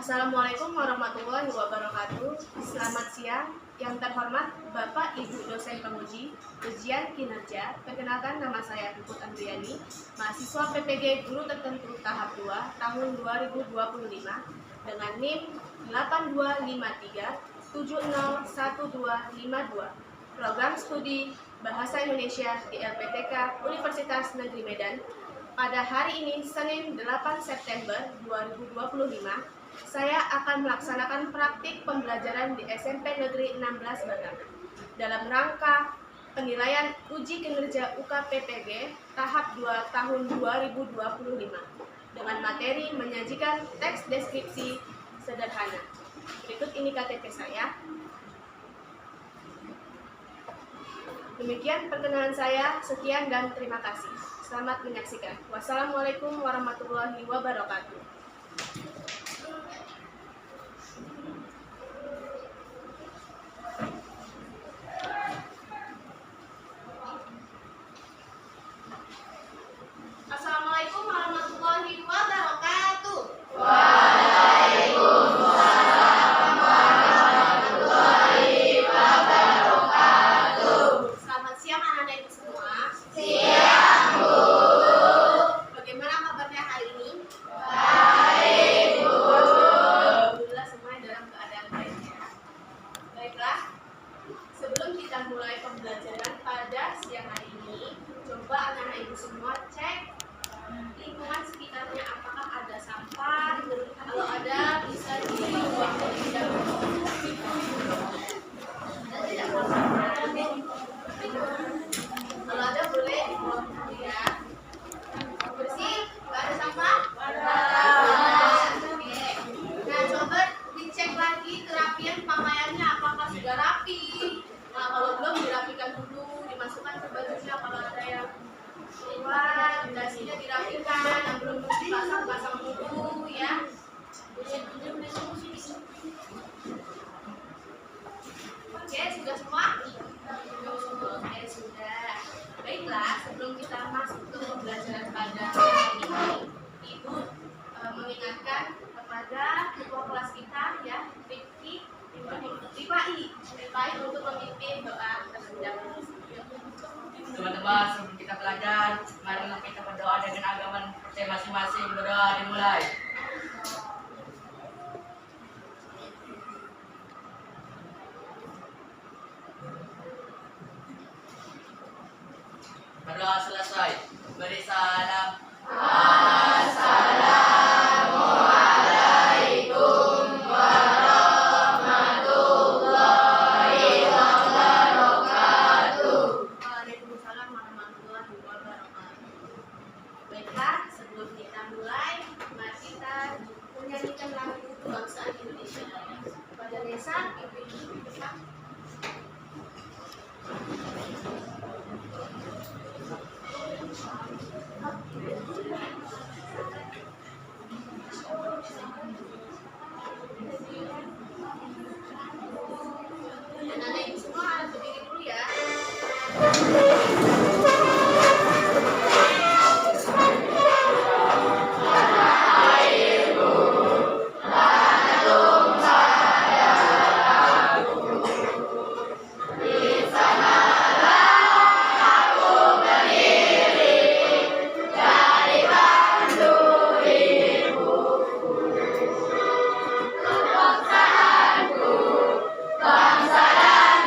Assalamualaikum warahmatullahi wabarakatuh. Selamat siang. Yang terhormat Bapak Ibu dosen penguji ujian kinerja. Perkenalkan, nama saya Puput Andriani, mahasiswa PPG Guru Tertentu tahap 2 tahun 2025 dengan NIM 8253701252. Program studi Bahasa Indonesia di LPTK Universitas Negeri Medan. Pada hari ini, Senin 8 September 2025, saya akan melaksanakan praktik pembelajaran di SMP Negeri 16 Batam dalam rangka penilaian uji kinerja UKPPG tahap 2 tahun 2025 dengan materi menyajikan teks deskripsi sederhana. Berikut ini KTP saya. Demikian perkenalan saya, sekian dan terima kasih. Selamat menyaksikan. Wassalamualaikum warahmatullahi wabarakatuh. Assalamualaikum warahmatullahi wabarakatuh. Waalaikumsalam warahmatullahi wabarakatuh. Selamat siang anak-anak ibu semua. Siang, Bu. Bagaimana kabarnya hari ini? Baik, Bu. Alhamdulillah semuanya dalam keadaan baik ya. Baiklah, sebelum kita mulai pembelajaran pada siang hari ini, coba anak-anak ibu semua cek lingkungan sekitarnya, apakah ada sampah. Kalau ada, bisa dibuang terlebih dahulu. Dan tidak buang sampah. Kalau ada boleh dibuang dulu ya. Bersih? Nggak ada sampah? Oke. Nah, coba dicek lagi kerapian pakaiannya, apakah sudah rapi. Nah, kalau belum, dirapikan dulu, dimasukkan ke bajunya. Kalau ada yang keluar, dasinya dirapikan, yang belum dipasang dulu ya. Oke, sudah semua? Oke, sudah. Baiklah, sebelum kita masuk ke pembelajaran pada hari ini, Ibu mengingatkan kepada ketua kelas kita ya, Rifai untuk memimpin doa terlebih dahulu. Teman-teman, sebelum kita belajar, marilah kita berdoa dengan agama percaya masing-masing. Berdoa dimulai. Berdoa selesai. Beri salam. Assalamualaikum warahmatullahi wabarakatuh. Waalaikumsalam warahmatullahi wabarakatuh. Baiklah, sebelum kita mulai, mari kita menyanyikan lagu kebangsaan Indonesia Raya. Pada desa, ibu-ibu bisa. Dan anak ibu semua harus berdiri dulu ya. Bangsa dan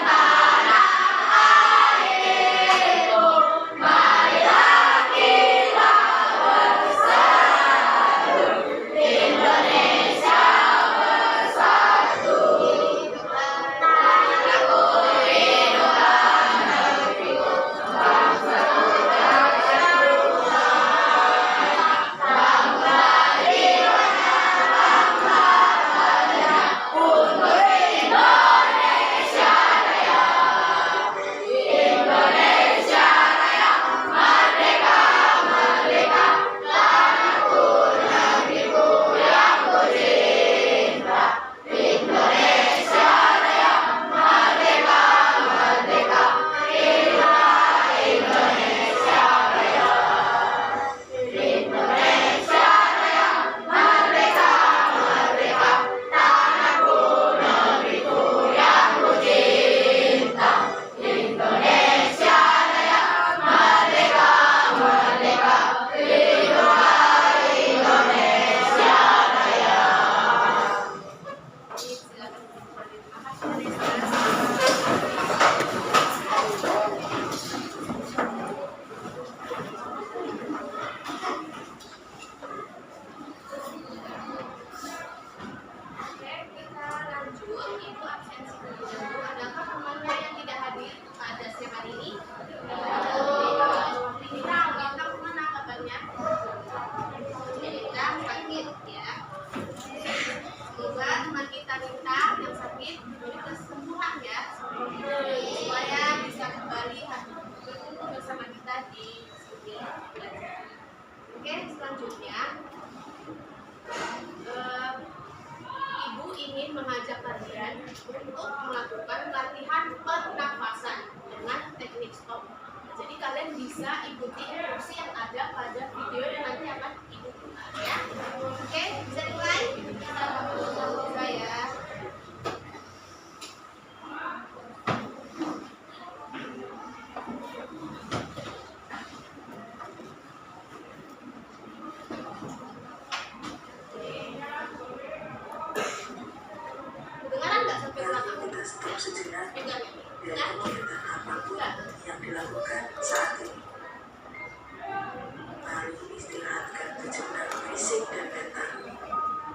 di studio belajar. Oke, selanjutnya Ibu ingin mengajak kalian untuk melakukan latihan pernafasan dengan teknik stop. Jadi kalian bisa ikuti instruksi yang ada pada video yang nanti akan Ibu putar ya. Oke, bisa dimulai? Bisa ya. Kedengaran nggak sampai belakang? Kita stop sejenak Pegang. dari kegiatan apapun yang dilakukan saat ini. Mari istirahatkan sejenak fisik dan mental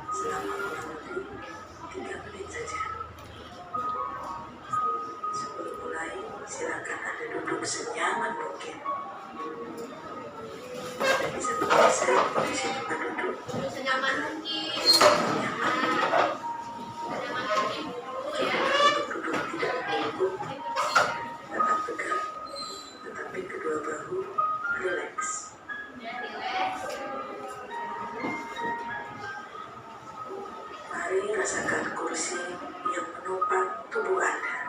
selama kurang lebih 3 menit saja. Sebelum mulai, silakan Anda duduk senyaman mungkin. Anda bisa bergeser posisi tempat duduk Duduk senyaman mungkin. nyaman Senyaman mungkin dulu ya. untuk duduk tidak mengganggu. Tetap tegak, tetapi kedua bahu rileks. Dan relax. Mari rasakan kursi yang menopang tubuh Anda.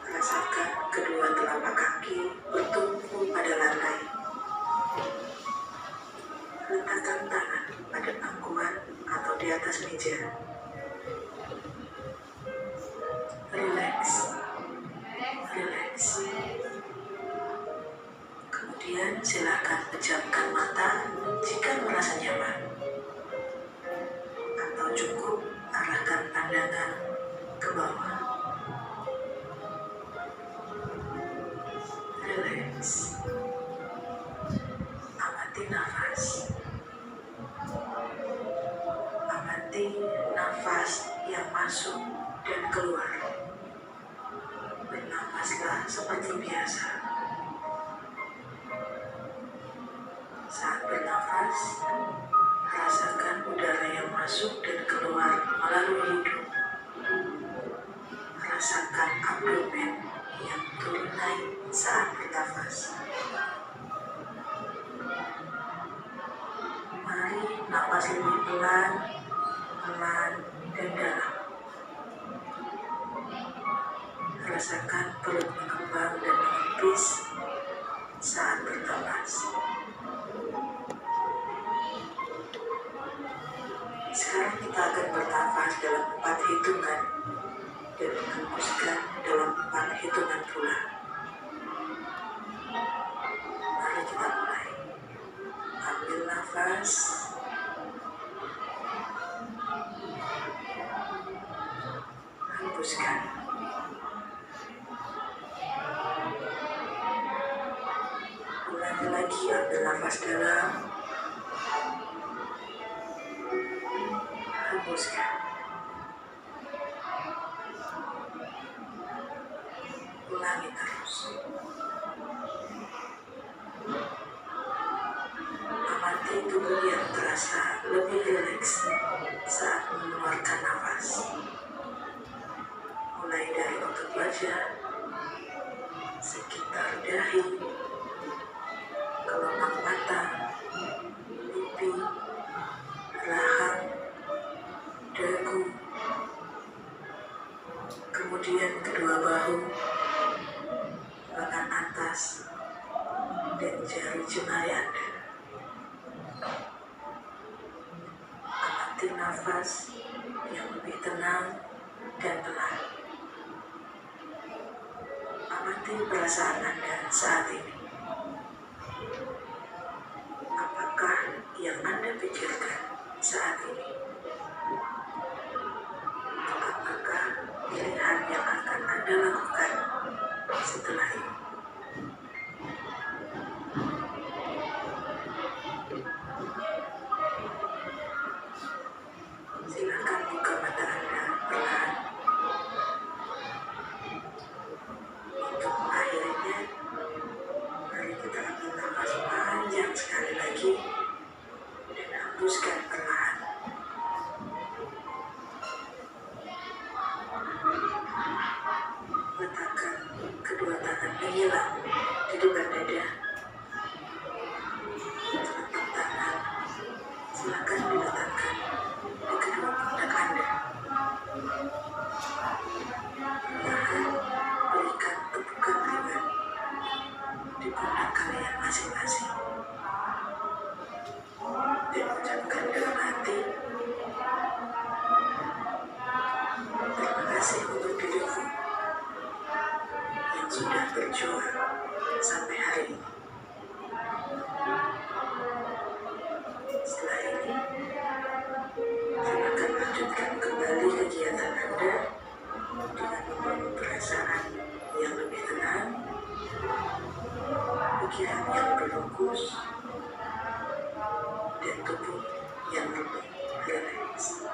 Rasakan kedua telapak kaki bertumpu pada lantai. Letakkan tangan pada pangkuan atau di atas meja. Rileks, rileks. Kemudian silakan pejamkan mata jika merasa nyaman. Atau cukup arahkan pandangan ke bawah. Rileks. Amati nafas. Amati nafas yang masuk dan keluar. Bernafaslah seperti biasa. Saat bernafas, rasakan udara yang masuk dan keluar melalui hidung. Rasakan abdomen yang turun naik saat bernafas. Mari napas lebih pelan, dan dalam. Rasakan perut mengembang dan menipis saat bernafas. Sekarang kita akan bernafas dalam 4 hitungan dan menghembuskan dalam 4 hitungan pula. Mari kita mulai. Ambil nafas. Hembuskan. Ulangi lagi, ambil nafas dalam. Hembuskan. Ulangi terus. Amati tubuh yang terasa lebih rileks saat mengeluarkan nafas. Mulai dari otot wajah, sekitar dahi, kelopak mata, pipi, rahang, dagu, kemudian kedua bahu, lengan atas, dan jari jemari Anda. Amati nafas yang lebih tenang dan pelan. Amati perasaan Anda saat ini. Apakah yang Anda pikirkan saat ini? Apakah pilihan yang akan Anda lakukan setelah ini? Silakan buka mata Anda perlahan. Untuk mengakhirinya, mari kita ambil nafas panjang sekali lagi dan hembuskan ucapkan dalam hati, terima kasih untuk dirimu yang sudah berjuang sampai hari ini. Setelah ini, silakan lanjutkan kembali kegiatan Anda dengan membangun perasaan yang lebih tenang, pikiran yang lebih fokus, dan tubuh yang lebih rileks.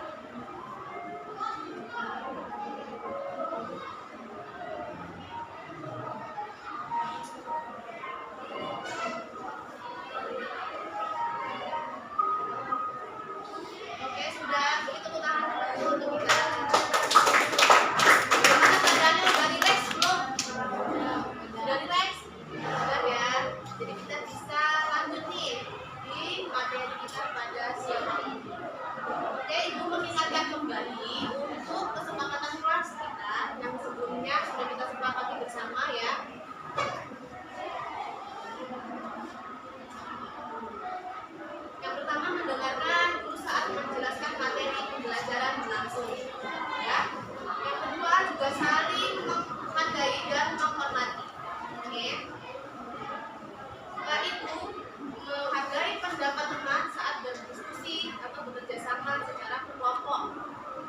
Oke, sudah. Beri tepuk tangan dulu untuk kita. Gimana keadaannya? Udah relax belum? Sudah relax? Sudah ya. Jadi kita bisa lanjut nih di materi kita pada siang hari ini. Oke, Ibu mengingatkan kembali untuk kesepakatan kelas kita yang sebelumnya sudah kita sepakati bersama ya. Yang pertama, mendengarkan dulu saat menjelaskan materi pembelajaran langsung. Ya. Yang kedua, juga saling menghargai dan menghormati. Oke. Setelah itu, menghargai pendapat teman saat berdiskusi atau bekerja sama secara kelompok.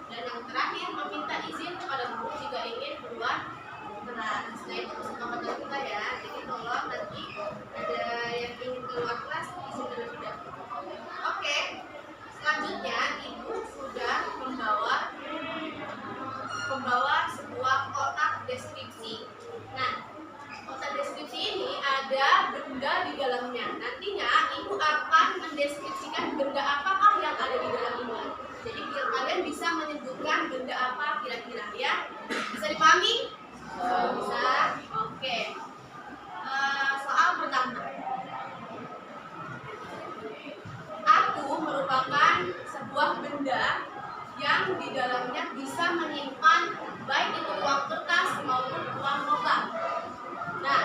Dan yang terakhir, meminta izin kepada guru jika ingin keluar kelas. Nah, itu kesepakatan kita ya. Jadi tolong nanti ada yang ingin keluar kelas, izin terlebih dahulu. Oke, selanjutnya Ibu sudah membawa sebuah kotak deskripsi. Nah, kotak deskripsi ini ada benda di dalamnya. Nantinya Ibu akan mendeskripsikan benda apakah yang ada di dalam ini. Jadi kalian bisa menyebutkan benda apa kira-kira ya. Bisa dipahami? Bisa. Oke. Soal pertama. Aku merupakan sebuah benda yang di dalamnya bisa menyimpan baik itu uang kertas maupun uang logam. Nah,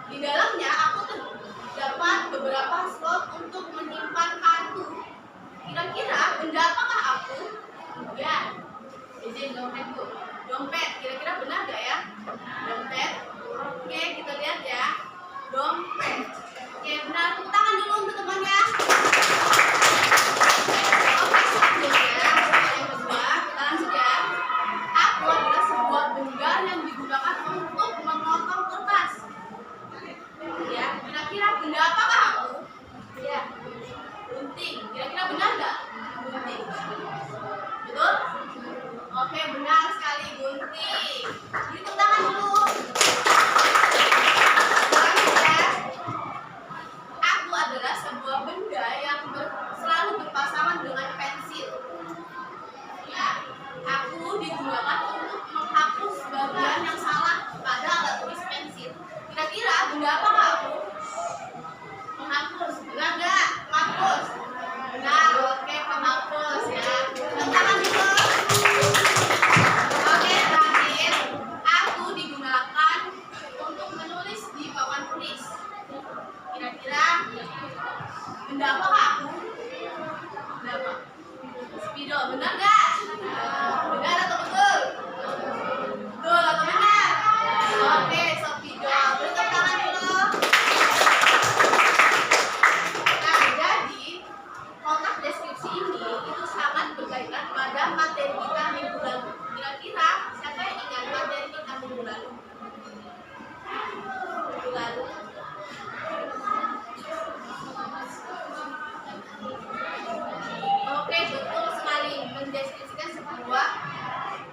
di dalamnya aku terdapat beberapa slot untuk menyimpan kartu. Kira-kira benda apakah aku? Ya, izin dompet Bu. Dompet, kira-kira benar gak ya? Dompet. Oke, kita lihat ya. Dompet. Oke, benar. Tepuk tangan dulu untuk temannya. Oke, selanjutnya yang kedua, kita lanjut ya. Aku adalah sebuah benda yang digunakan untuk memotong kertas. Ya, kira-kira benda apakah aku? Ya, gunting. Kira-kira benar nggak? Gunting. Betul? Oke, benar sekali gunting. Hitung tangan dulu. Selanjutnya, aku adalah sebuah benda yang selalu berpasangan dengan pensil. Ya, aku digunakan untuk menghapus bagian yang salah pada alat tulis pensil. Kira-kira benda apakah aku? Menghapus, benar nggak? Menghapus. Benar, oke, penghapus ya. Tepuk tangan dulu. Oke, terakhir, aku digunakan untuk menulis di papan tulis. Kira-kira benda apakah aku? Benda apa? Spidol, benar nggak? Benar atau betul? Betul atau benar? Oke, spidol. Beri tepuk tangan dulu. Nah, jadi kotak deskripsi ini itu sangat berkaitan pada materi kita minggu lalu. Kira-kira siapa yang ingat materi kita minggu lalu? Minggu lalu. Oke, betul sekali. Mendeskripsikan sebuah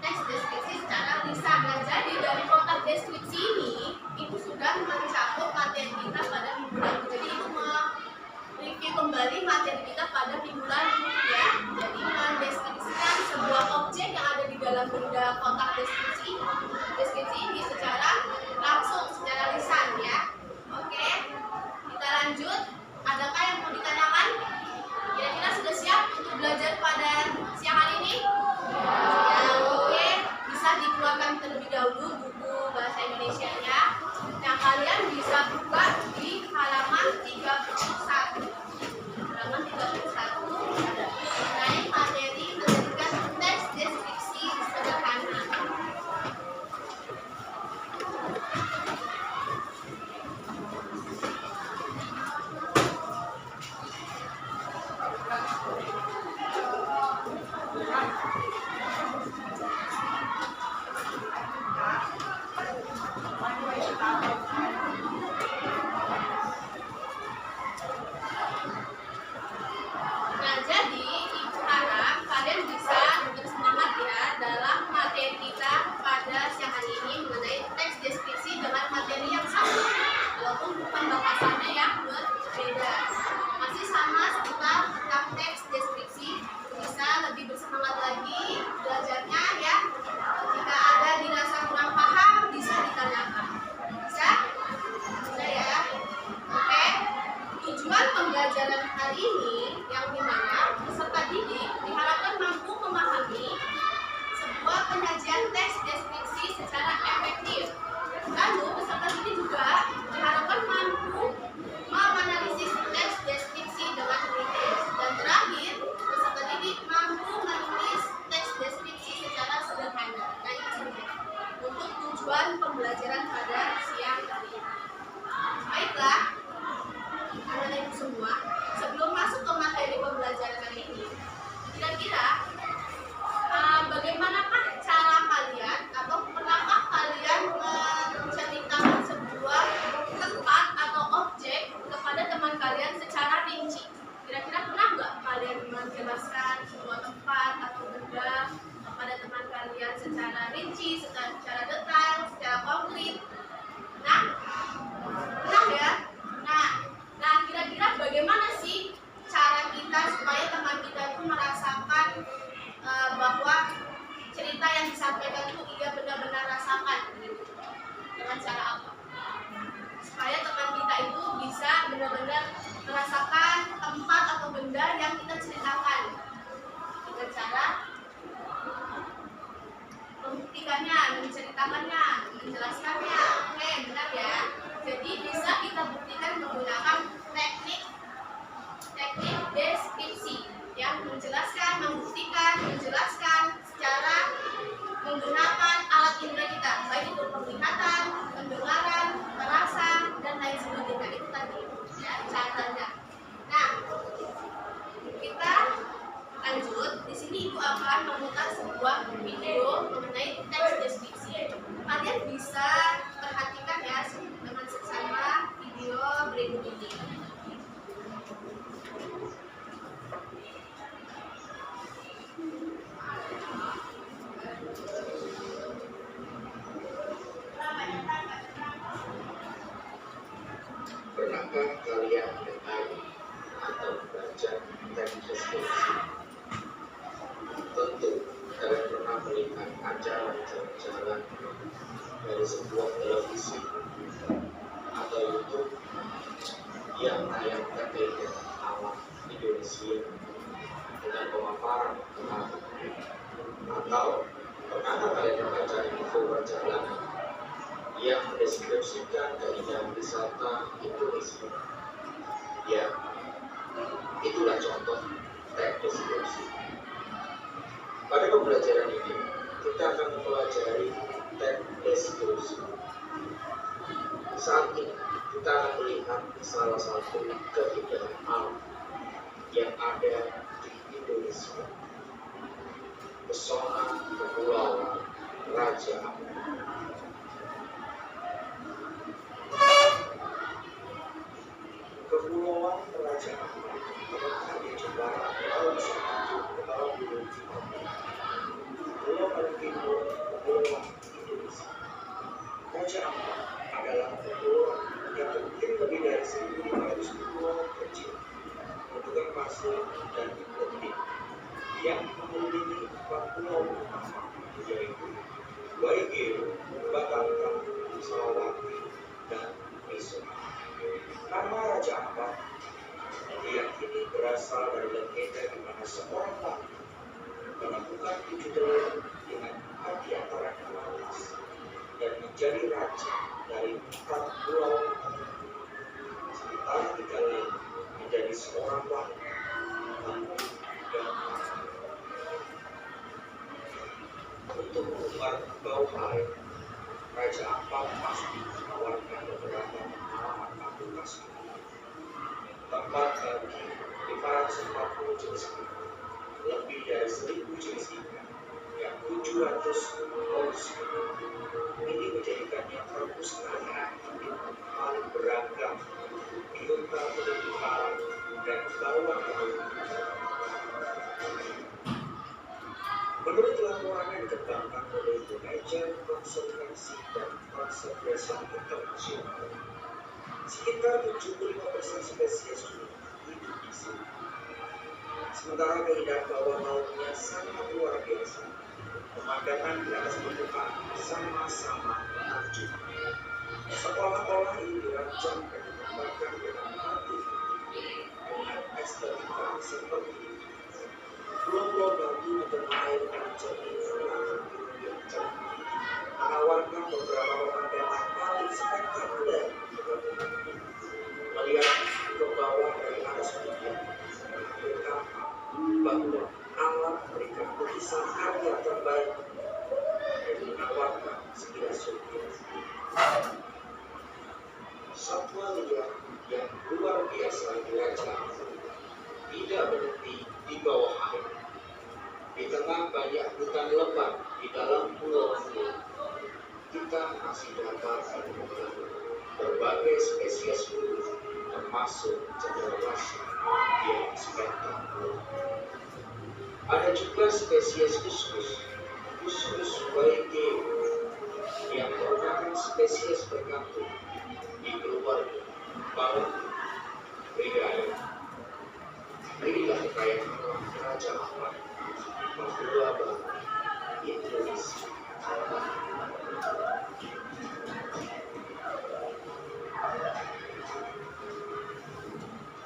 teks deskripsi secara lisan. Nah, jadi dari kotak deskripsi ini itu sudah mencakup materi kita pada minggu lalu. Jadi itu mereview kembali materi kita pada minggu lalu ya. Jadi mendeskripsikan sebuah objek yang ada di dalam benda kotak deskripsi ini secara langsung, secara lisan ya. Oke, kita lanjut. Adakah yang mau ditanyakan? Kira-kira sudah siap untuk belajar pada siang hari ini? Ya, oke. Bisa dikeluarkan terlebih dahulu buku bahasa Indonesianya. Yang kalian bisa buka di halaman 31. Halaman 31. tempat atau benda kepada teman kalian secara rinci, secara detail, secara konkret. Nah, ya. Nah, kira-kira bagaimana sih cara kita supaya teman kita itu merasakan bahwa cerita yang disampaikan itu ia benar-benar rasakan gitu. Dengan cara apa? Supaya teman kita itu bisa benar-benar merasakan tempat atau benda yang kita ceritakan dengan cara membuktikannya, menceritakannya, menjelaskannya. Oke, benar ya. Jadi bisa kita buktikan menggunakan teknik deskripsi yang menjelaskan, membuktikan, menjelaskan secara menggunakan alat indera kita, baik itu penglihatan, pendengaran, perasa, dan lain sebagainya. Itu tadi ya caranya. Nah, kita lanjut. Di sini Ibu akan memutar sebuah video mengenai teks deskripsi. Kalian bisa perhatikan ya dengan seksama video berikut ini. Pernahkah kalian mendengar atau membaca teks deskripsi? Tentu kalian pernah melihat acara jalan-jalan dari sebuah televisi atau YouTube yang menayangkan keindahan alam Indonesia dengan pemaparan menarik. Atau pernahkah kalian membaca info perjalanan yang mendeskripsikan keindahan wisata Indonesia? Ya, itulah contoh teks deskripsi. Pada pembelajaran ini, kita akan mempelajari teks deskripsi. Saat ini, kita akan melihat salah satu keindahan alam yang ada di Indonesia. Pesona Kepulauan Raja Ampat. Kepulauan Raja Ampat terletak di jembatan Laut Satu Kepulauan Gunung Timur. Pulau paling timur Kepulauan Indonesia. Raja Ampat adalah kepulauan yang terdiri lebih dari 1.500 pulau kecil, bentukan pasir dan lebih, yang mengelilingi 4 pulau utama, yaitu Waigeo, Batangan, Salawati, dan Miso. Nama Raja Ampat diyakini berasal dari legenda di mana seorang laki menemukan 7 telur dengan hati antara atas dan menjadi raja dari 4 pulau, sementara 3 lain menjadi seorang wanita tangguh dan mati. Untuk mengubah bau air, Raja Ampat pasti menawarkan beberapa pengalaman amputasi. Tempat bagi 540 jenis ikan, lebih dari 1.000 jenis ikan, yang 700 paus. Ini menjadikannya perpustakaan hidup paling beragam di kota Teluk Barat dan bawah laut. Menurut laporan yang dikembangkan oleh Indonesia Konservasi dan Konservasi Internasional, sekitar 75% spesies hidup di sini. Sementara keindahan bawah lautnya sangat luar biasa, pemandangan di atas permukaan sama-sama menakjubkan. Seolah-olah ini dirancang dan dikembangkan dengan hati-hati dengan estetika seperti ini. Pulau-pulau batu dan air terjun yang cantik menawarkan beberapa pemandangan paling spektakuler. Melihat ke bawah dari atas bukit, berkata bahwa alam memberikan lukisan karya terbaik dan menawarkan sekilas surga. Satwa liar yang luar biasa di Raja Ampat tidak berhenti di bawah air. Di tengah banyak hutan lebat di dalam pulau-pulau, kita masih dapat menemukan berbagai spesies burung, termasuk cendrawasih yang spektakuler. Ada juga spesies uskus, Uskus waigeo, yang merupakan spesies berkantung di keluarga Paus Regalia. Inilah kekayaan alam Raja Ampat, Papua Baru, Indonesia.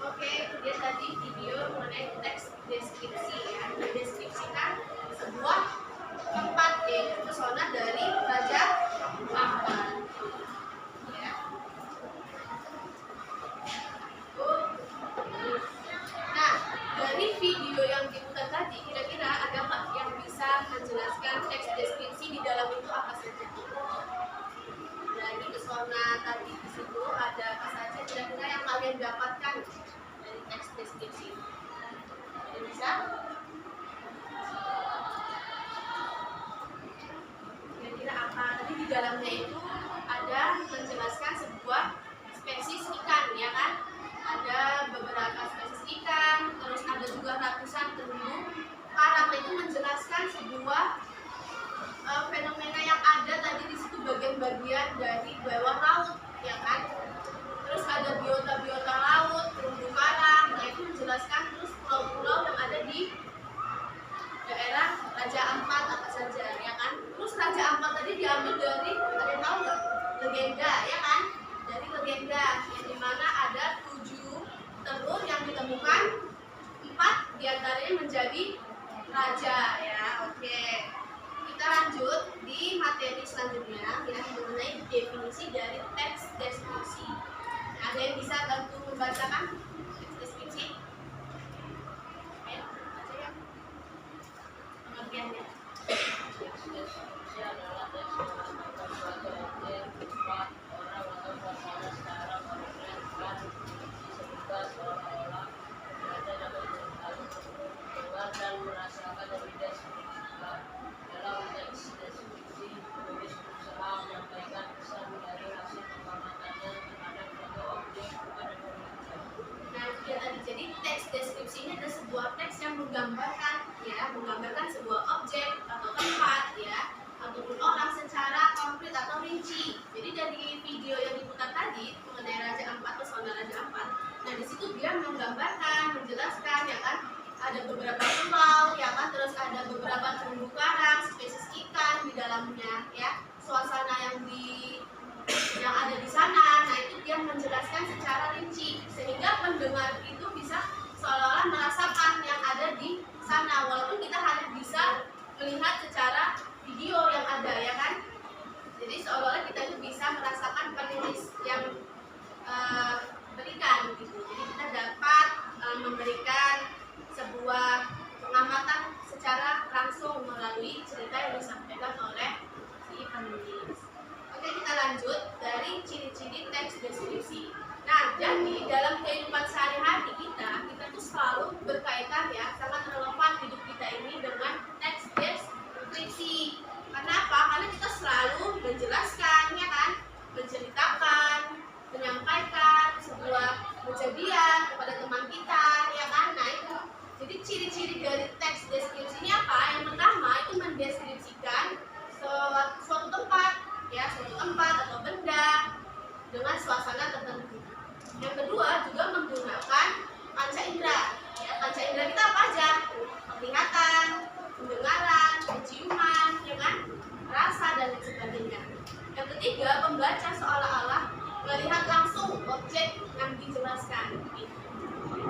Oke, itu dia tadi video mengenai teks deskripsi ya. Mendeskripsikan sebuah tempat yaitu pesona dari Raja Ampat. Ya. Nah, dari video yang diputar tadi, kira-kira ada nggak yang bisa menjelaskan teks deskripsi di dalam itu apa saja? Dari pesona tadi di situ ada apa saja kira-kira yang kalian dapatkan dari teks deskripsi? Ada yang bisa? Kira-kira apa? Tadi di dalamnya itu ada menjelaskan sebuah spesies ikan, ya kan? Ada beberapa spesies ikan, terus ada juga ratusan terumbu karang. Itu menjelaskan sebuah fenomena yang ada tadi di situ bagian-bagian dari bawah laut, ya kan? Terus ada biota-biota laut, terumbu karang. Nah itu menjelaskan terus pulau-pulau yang ada di daerah Raja Ampat apa saja, ya kan? Terus Raja Ampat tadi diambil dari, ada yang tahu nggak? Legenda, ya kan? Dari legenda yang dimana ada 7 telur yang ditemukan, 4 diantaranya menjadi raja, ya. Oke, kita lanjut di materi selanjutnya ya, mengenai definisi dari teks deskripsi. Ada yang bisa bantu membacakan teks deskripsi? Ayo, baca ya. Pengertiannya. Deskripsi adalah teks yang menjelaskan suatu objek, tempat, orang atau suasana secara konkret dan disebutkan seolah-olah belajar dapat mendengar dan merasakan lebih deskripsikan. Dalam teks deskripsi, penulis berusaha menyampaikan pesan dari hasil pengamatannya terhadap suatu objek kepada pembaca. Nah, itu dia tadi. Jadi teks deskripsi ini adalah sebuah teks yang menggambarkan, ya, menggambarkan sebuah objek atau tempat, ya, ataupun orang secara konkret atau rinci. Jadi dari video yang diputar tadi mengenai Raja Ampat, pesona Raja Ampat, nah di situ dia menggambarkan, menjelaskan, ya kan, ada beberapa pulau, ya kan, terus ada beberapa terumbu karang, spesies ikan di dalamnya, ya, suasana yang ada di sana. Nah itu dia menjelaskan secara rinci sehingga pendengar itu bisa seolah-olah merasakan yang ada di sana, walaupun kita hanya bisa melihat secara video yang ada, ya kan. Jadi seolah-olah kita itu bisa merasakan penulis yang berikan gitu. Jadi kita dapat memberikan sebuah pengamatan secara langsung melalui cerita yang disampaikan oleh si penulis. Oke, kita lanjut dari ciri-ciri teks deskripsi. Nah, jadi dalam kehidupan sehari-hari kita tuh selalu berkaitan, ya, sangat relevan hidup kita ini dengan teks deskripsi. Kenapa? Karena kita selalu menjelaskan, ya kan, menceritakan, menyampaikan sebuah kejadian kepada teman kita, ya kan. Nah itu, jadi ciri-ciri dari teks deskripsi ini apa? Yang pertama itu mendeskripsikan suatu tempat, ya, suatu tempat atau benda dengan suasana tertentu. Yang kedua juga menggunakan panca indera, ya. Panca indera kita apa aja? Penglihatan, pendengaran, penciuman, ya kan, rasa dan lain sebagainya. Yang ketiga, pembaca seolah-olah melihat langsung objek yang dijelaskan.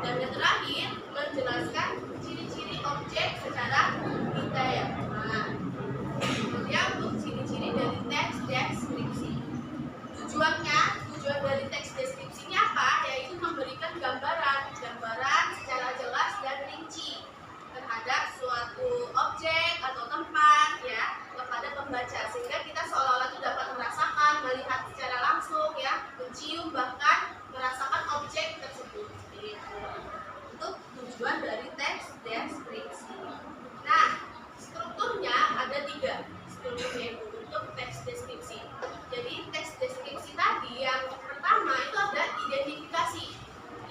Dan yang terakhir, menjelaskan ciri-ciri objek secara detail. Nah, kemudian untuk ciri-ciri dari teks deskripsi. Tujuan dari teks deskripsi ini apa? Yaitu memberikan gambaran secara jelas dan rinci terhadap suatu objek atau tempat, ya, kepada pembaca, sehingga kita seolah-olah itu dapat merasakan, melihat secara langsung, ya, mencium, bahkan merasakan objek tersebut. Untuk tujuan dari teks deskripsi. Nah, strukturnya ada 3 strukturnya itu untuk teks deskripsi. Jadi teks deskripsi tadi yang pertama itu ada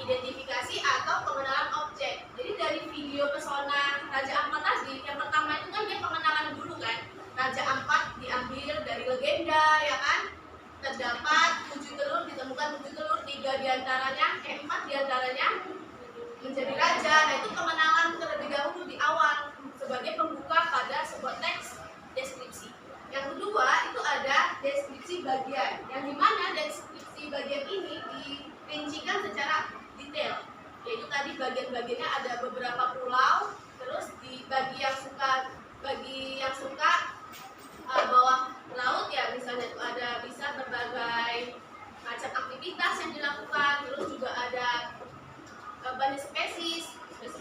identifikasi atau pengenalan objek. Jadi dari video pesona Raja Ampat tadi menjadi raja. Nah, itu pengenalan terlebih dahulu di awal sebagai pembuka pada sebuah teks deskripsi. Yang kedua itu ada deskripsi bagian, yang dimana deskripsi bagian ini dirincikan secara detail, yaitu tadi bagian-bagiannya ada beberapa pulau, terus di bagi yang suka bawah laut ya, misalnya itu ada bisa berbagai macam aktivitas yang dilakukan, terus juga ada banyak spesies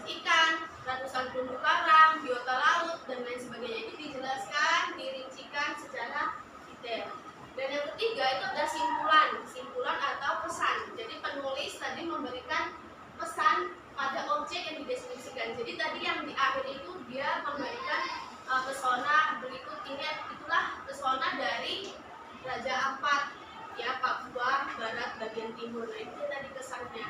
ikan, ratusan terumbu karang, biota laut, dan lain sebagainya. Itu dijelaskan, dirincikan secara detail. Dan yang ketiga itu ada simpulan atau pesan. Jadi penulis tadi memberikan pesan pada objek yang dideskripsikan. Jadi tadi yang di akhir itu dia memberikan pesona berikut ini, itulah pesona dari Raja Ampat, ya, Papua Barat bagian timur. Nah, itu tadi kesannya.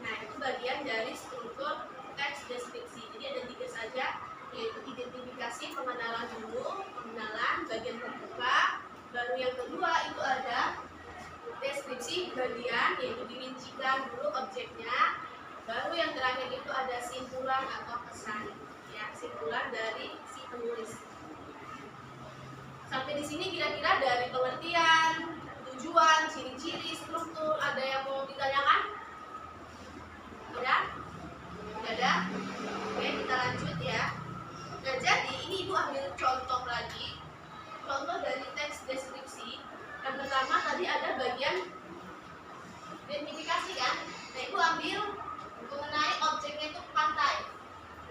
Nah, itu bagian dari struktur teks deskripsi. Jadi ada 3 saja, yaitu identifikasi, pengenalan dulu, pengenalan bagian pembuka. Baru yang kedua itu ada deskripsi bagian, yaitu dirincikan dulu objeknya. Baru yang terakhir itu ada simpulan atau pesan, ya, simpulan dari si penulis. Sampai di sini kira-kira dari pengertian, tujuan, ciri-ciri, struktur, ada yang mau ditanyakan? Ada? Ada? Oke, kita lanjut ya. Nah, jadi ini Ibu ambil contoh lagi. Contoh dari teks deskripsi. Yang pertama tadi ada bagian identifikasi kan. Nah, Ibu ambil mengenai objeknya itu pantai.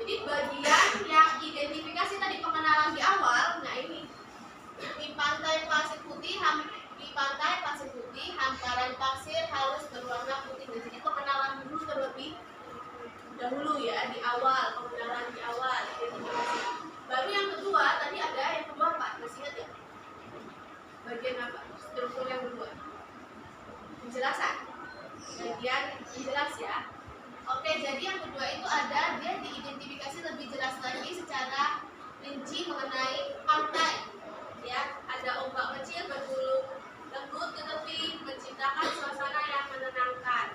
Jadi bagian yang identifikasi tadi pengenalan di awal. Nah, ini di pantai pasir putih, hamparan pasir halus berwarna putih. Nah, jadi pengenalan dulu terlebih dahulu ya, di awal, pengenalan di awal identifikasi. Baru yang kedua tadi ada yang kedua Pak, masih ingat ya? Bagian apa? Struktur yang kedua. Penjelasan. Bagian penjelas ya. Oke, jadi yang kedua itu ada dia diidentifikasi lebih jelas lagi secara rinci mengenai pantai. Ya, ada ombak kecil berbulu lembut ke tepi menciptakan suasana yang menenangkan.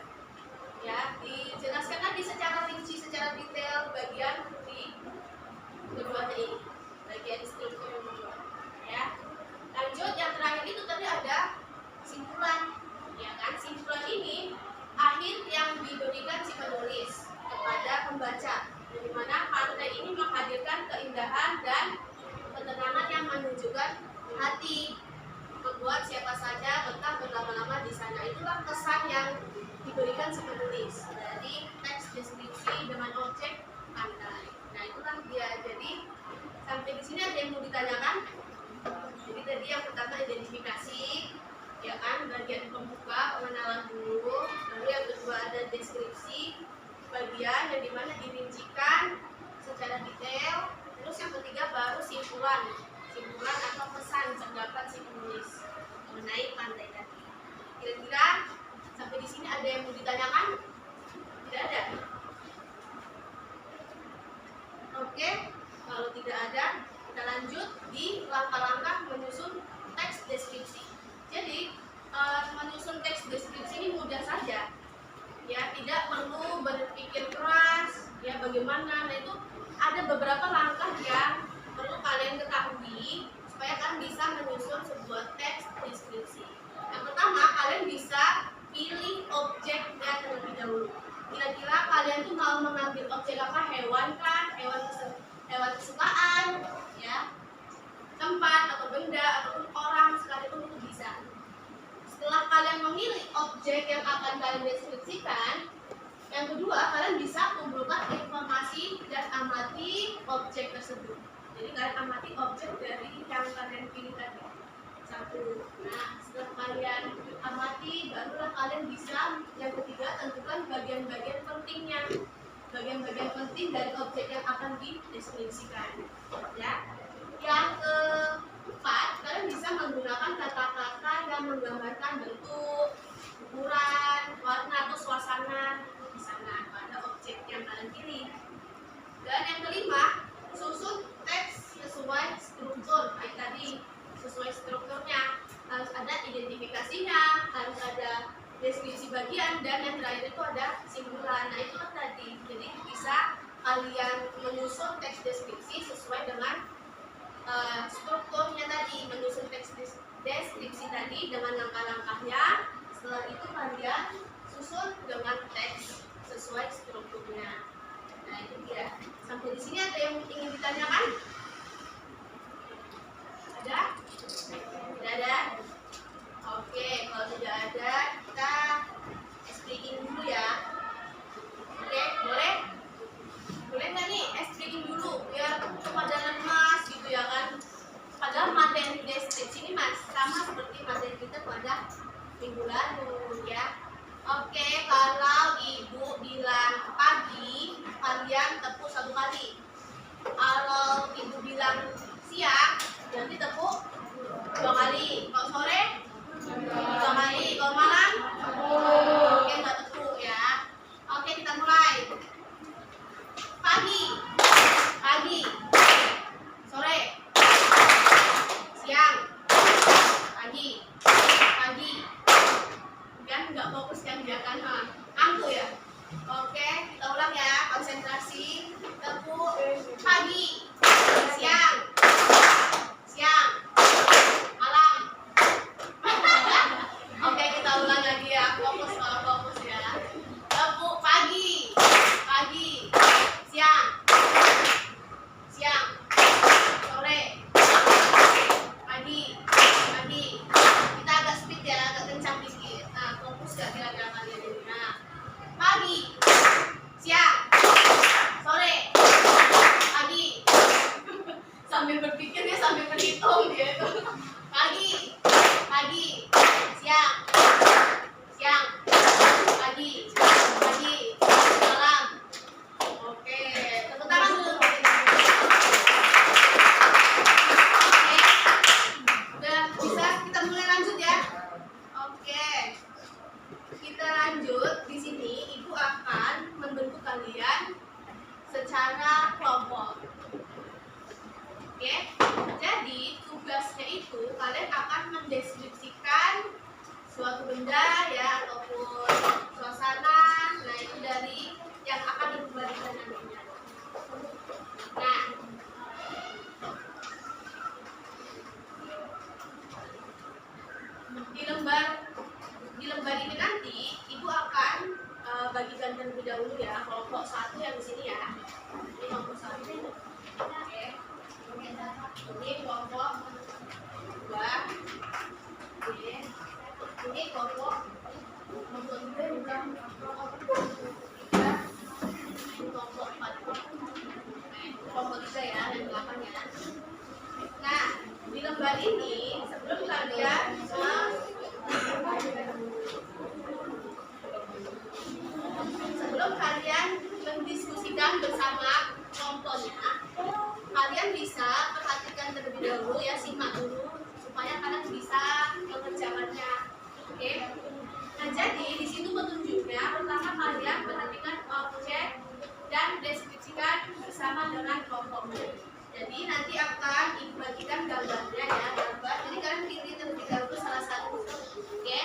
Ya, dijelaskan lagi secara rinci, secara detail bagian di keduanya ini, bagian struktur yang kedua. Ya, lanjut yang terakhir itu tadi ada simpulan, ya kan? Simpulan ini akhir yang diberikan si penulis kepada pembaca, di mana pantai ini menghadirkan keindahan dan ketenangan yang menunjukkan hati, membuat siapa saja betah berlama-lama di sana. Itulah kesan yang diberikan si penulis dari teks deskripsi dengan objek pantai. Nah, itulah dia. Jadi sampai di sini ada yang mau ditanyakan? Jadi tadi yang pertama identifikasi, ya kan, bagian pembuka, pengenalan dulu. Lalu yang kedua ada deskripsi bagian yang dimana dirincikan secara detail. Terus yang ketiga baru simpulan atau pesan terdapat si penulis mengenai pantai tadi. Kira-kira sampai di sini ada yang mau ditanyakan? Tidak ada? Oke, kalau tidak ada, kita lanjut di langkah-langkah menyusun teks deskripsi. Jadi menyusun teks deskripsi ini mudah saja, ya, tidak perlu berpikir keras, ya, bagaimana. Nah, itu ada beberapa langkah yang perlu kalian ketahui supaya kalian bisa menyusun sebuah teks deskripsi. Yang pertama, kalian bisa pilih objeknya terlebih dahulu. Kira-kira kalian tuh mau mengambil objek apa? Hewan kah? Hewan kesukaan, ya, tempat atau benda ataupun orang, sekalipun itu bisa. Setelah kalian memilih objek yang akan kalian deskripsikan, yang kedua kalian bisa kumpulkan informasi dan amati objek tersebut. Jadi kalian amati objek dari yang kalian pilih tadi. Satu. Nah, setelah kalian amati, barulah kalian bisa yang ketiga tentukan bagian-bagian pentingnya, bagian-bagian penting dari objek yang akan dideskripsikan. Ya. Yang keempat, kalian bisa menggunakan kata-kata yang menggambarkan bentuk, ukuran, warna atau suasana di sana pada objek yang kalian pilih. Dan yang kelima, susun teks sesuai struktur. Kayak tadi, sesuai strukturnya harus ada identifikasinya, harus ada deskripsi bagian, dan yang terakhir itu ada simpulan. Nah, itulah tadi. Jadi teks deskripsi sesuai dengan strukturnya tadi, menyusun teks deskripsi tadi dengan langkah-langkahnya. Setelah itu kalian susun dengan teks sesuai strukturnya. Nah itu dia. Sampai di sini ada yang ingin ditanyakan? Ada? Tidak ada? Oke, kalau tidak ada kita explaining dulu ya. Oke, boleh? Boleh nggak nih explaining dulu biar pada lemas gitu ya kan? Padahal materi deskripsi ini sama seperti materi kita pada minggu lalu ya. Oke, kalau ibu bilang pagi, kalian tepuk 1 kali. Kalau ibu bilang siang, nanti tepuk 2 kali. Kalau sore, 3 kali. Kalau malam, oke nggak tepuk ya. Oke, kita mulai. Pagi, pagi, sore, siang, pagi, pagi. Kan nggak fokus kan dia kan? Angku ya. Oke, kita ulang ya. Konsentrasi. Tepuk. Pagi, siang, siang, malam. Oke, kita ulang lagi ya. Fokus kalau fokus ya. Tepuk pagi, pagi, siang, siang, sore, pagi, pagi. Kita agak speed ya, agak kencang dikit. Nah, fokus gak kira-kira kalian ini? Nah, pagi, siang, sore, pagi. Sambil berpikir ya, sambil berhitung gitu. Pagi, pagi, siang, siang, pagi, pagi, malam. Oke, tepuk tangan dulu. Oke, udah bisa kita mulai lanjut ya. Oke, kita lanjut. Di sini ibu akan membentuk kalian secara kelompok. Oke, jadi tugasnya itu kalian akan mendeskripsikan suatu benda ya ataupun suasana. Nah itu dari yang akan ibu bagikan nantinya. Nah, di lembar ini nanti ibu akan bagikan terlebih dahulu ya kelompok 1 yang di sini ya. Ini kelompok 1. Oke. Ini kelompok 2. Oke. Ini kelompok 3. Ini kelompok 4. Kelompok 3 ya, yang belakang ya. Nah, di lembar ini sebelum kalian mendiskusikan bersama kelompoknya, kalian bisa perhatikan terlebih dahulu ya, simak dulu supaya kalian bisa mengerjakannya. Oke. Nah, jadi di situ petunjuknya pertama kalian perhatikan objek dan deskripsikan bersama dengan kelompoknya. Jadi nanti akan ibu bagikan gambarnya ya, gambar. Jadi kalian pilih terlebih dahulu salah satu. Oke.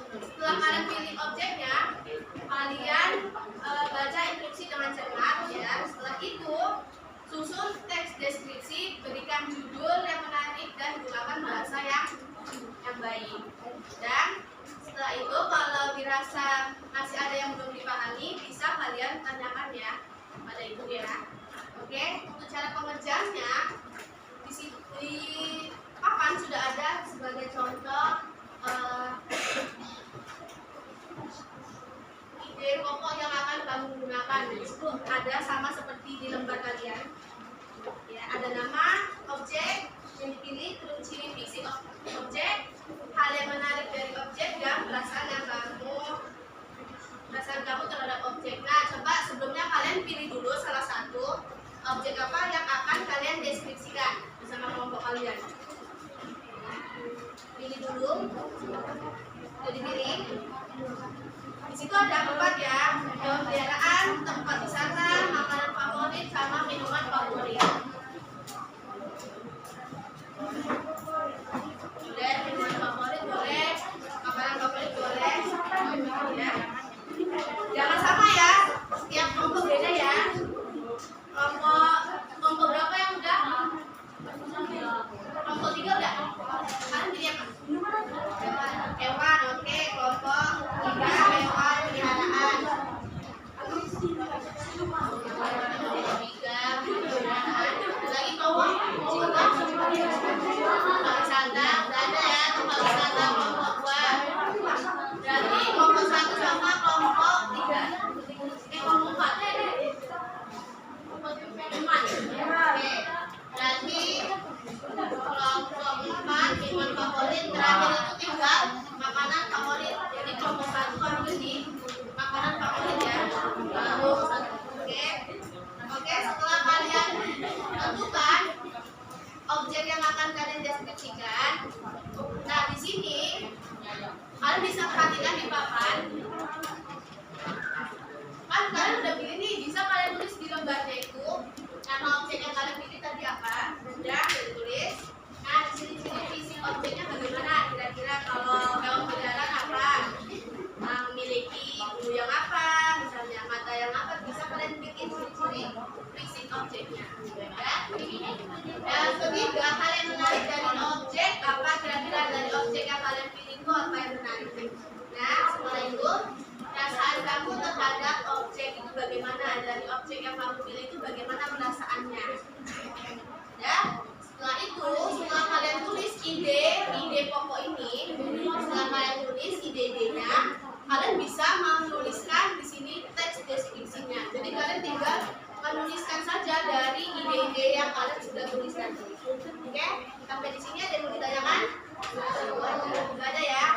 Setelah kalian pilih objeknya, kalian baca instruksi dengan cermat ya. Setelah itu susun teks deskripsi, berikan judul yang menarik dan gunakan bahasa yang baik. Dan setelah itu kalau dirasa masih ada yang belum dipahami, bisa kalian tanyakan ya pada ibu ya. Oke, untuk cara pengerjaannya di papan sudah ada sebagai contoh ide pokok yang akan kamu gunakan. Di situ ada sama seperti di lembar kalian. Ya, ada nama, objek yang dipilih, terus ciri fisik objek, hal yang menarik dari objek, dan perasaan kamu terhadap objek. Nah, coba sebelumnya kalian pilih dulu salah satu objek apa yang akan kalian deskripsikan bersama kelompok kalian. Pilih dulu. Jadi pilih. Di situ ada 4 ya, hewan peliharaan, tempat wisata, makanan favorit, sama minuman favorit. Boleh, minuman favorit boleh, makanan favorit boleh. Ya. Jangan sama ya, setiap kelompok beda ya. Kelompok objek yang akan kalian deskripsikan. Nah, di sini kalian bisa perhatikan di papan. Kan kalian udah pilih nih, bisa kalian tulis di lembarnya itu nama objek yang kalian pilih tadi apa? Udah ditulis. Nah, di sini fisik objeknya bagaimana? Kira-kira kalau hewan peliharaan apa? Memiliki bulu yang apa? Misalnya mata yang apa? Bisa kalian bikin ciri-ciri fisik objeknya. Ya. Yang ketiga, kalian menarik dari objek apa? Kira-kira dari objek yang kalian pilih itu apa yang menarik? Nah, setelah itu perasaan kamu terhadap objek itu bagaimana? Dari objek yang kamu pilih itu bagaimana perasaannya? Ya. Setelah itu, setelah kalian tulis ide pokok ini, setelah kalian tulis ide-idenya, kalian bisa menuliskan di sini teks deskripsinya. Jadi kalian tinggal menuliskan saja dari ide-ide yang kalian sudah tuliskan. Oke? Sampai di sini ada yang mau ditanyakan? Tidak ada ya?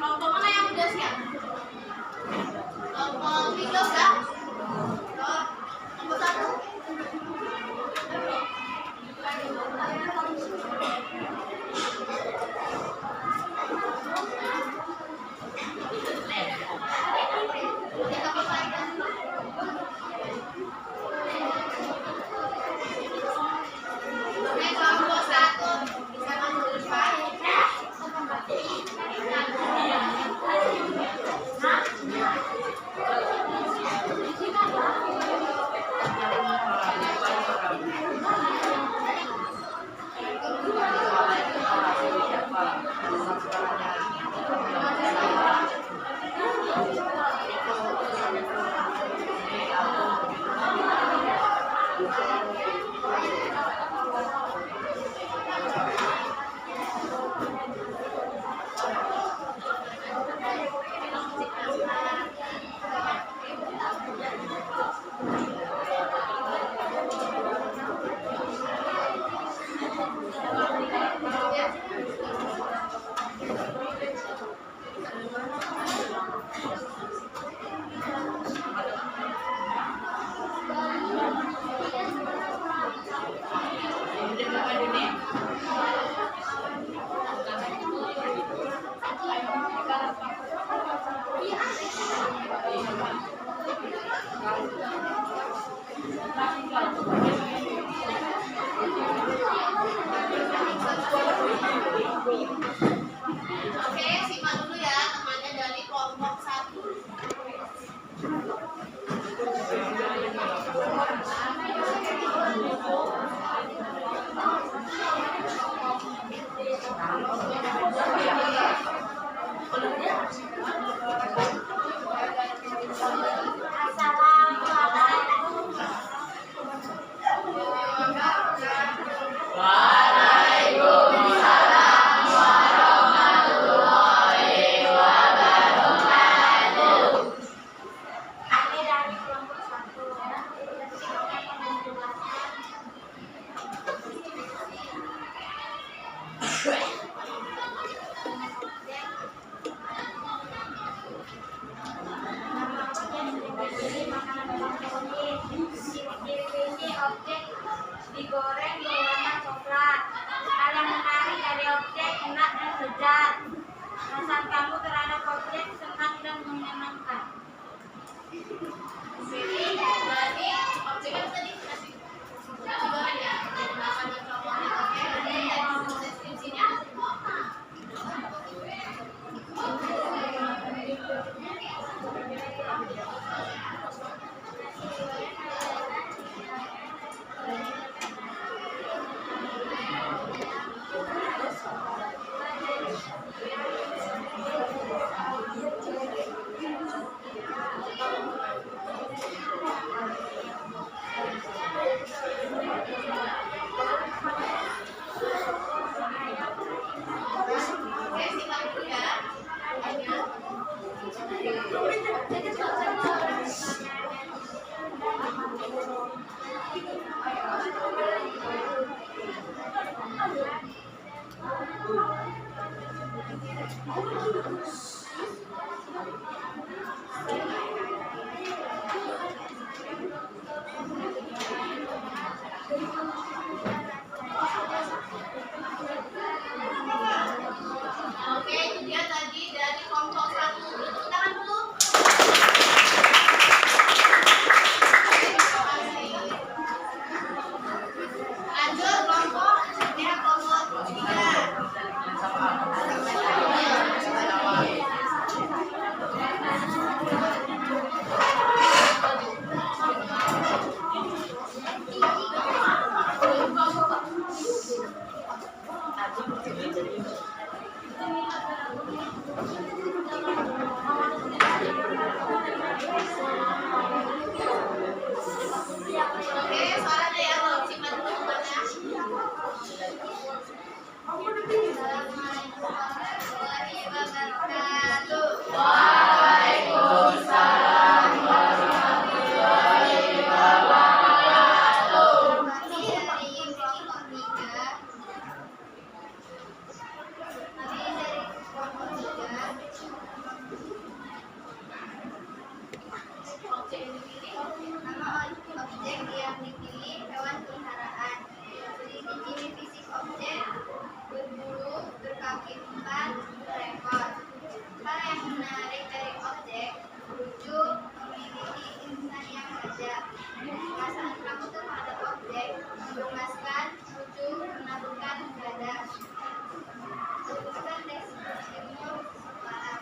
Kelompok mana yang udah Oke, simak dulu ya temannya dari kelompok 1. Digoreng berwarna coklat. Hal yang menarik dari objek enak dan lezat. Perasaan kamu terhadap objek senang dan menyenangkan. Jadi objeknya tadi nasi goreng ya. Makan dan favorit. Oke, dari deskripsinya. Oke, simak dulu ya. Oke, itu dia tadi dari kelompok 1. Tepuk tangan dulu. Terima kasih. Lanjut kelompok 3. Oke, suaranya ya, kalau simak dulu temannya. Assalamualaikum warahmatullahi wabarakatuh. Waalaikumsalam warahmatullahi wabarakatuh. Kami dari kelompok 3. Objek yang dipilih, nama objek yang dipilih hewan peliharaan. Ciri-ciri fisik objek: berbulu, berkaki 4, berekor. Hal yang menarik dari objek: lucu, memiliki insan yang wajar. Perasaan kamu terhadap objek: menggemaskan, lucu, menakutkan, gada. Sebutkan deskripsimu sekarang.